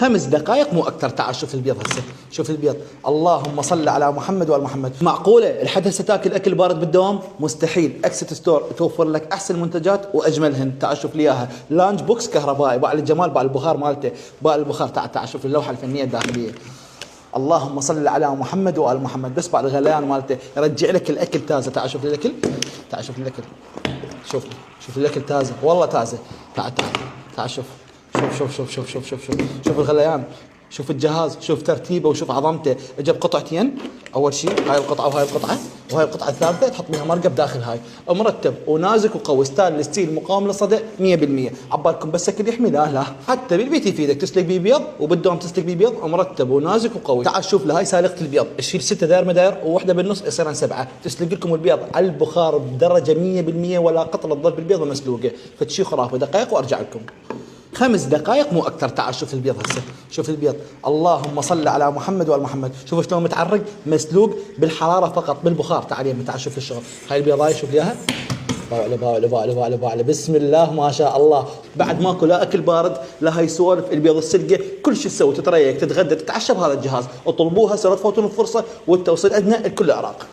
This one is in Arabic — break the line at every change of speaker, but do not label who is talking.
5 دقائق مو اكثر. تعال شوف البيض هسه، شوف البيض. اللهم صل على محمد وال محمد. معقوله لحد هسه تاكل اكل بارد بالدوام؟ مستحيل. اكست ستور توفر لك احسن المنتجات واجملهن. تعال شوف لي اياها. لانج بوكس كهربائي، باع الجمال، باع البخار مالته، باع البخار. تعال شوف اللوحه الفنيه الداخليه. اللهم صل على محمد وال محمد. بس بعد الغليان مالته يرجع لك الاكل تازه. تعال شوف لي الاكل، تعال شوف لي الاكل، شوف الاكل تازه، والله تازه. تعال شوف شوف الغليان، شوف الجهاز، شوف ترتيبه وشوف عظمته. اجى بقطعتين، اول شيء هاي القطعه وهاي القطعه وهاي القطعه الثالثه تحط بها مرقه بداخل هاي. مرتب ونازك وقوي، ستانلس ستيل مقاوم للصدى 100%. عبالكم بس اكل يحمي؟ لا، حتى بالبيت يفيدك. تسلق بيه بيض وبالدوام تسلق بيه بيض، مرتب ونازك وقوي. تعال شوف لهاي سالقه البيض، تشيل 6 داير مداير ووحده بالنص يصيرن 7. تسلق لكم البيض على البخار بدرجه 100%، ولا قطره تظل بالبيضه مسلوقه. فتشي خرافه. دقائق وارجع لكم. 5 دقائق مو اكثر. تعال شوف البيض هسه، شوف البيض. اللهم صل على محمد وال محمد. شوف شلون متعرق، مسلوق بالحراره فقط، بالبخار. تعال يمي، تعال شوف الشغل. هاي البيضايه شوف ليها، باعله بسم الله ما شاء الله. بعد ماكو لا اكل بارد لا هاي سوالف. البيض السلقه كل شيء تسوي، تتريق، تتغدى، تتعشى بهذا الجهاز. اطلبوها هسه لا تفوتون الفرصه، والتوصيل عندنا الكل عراق.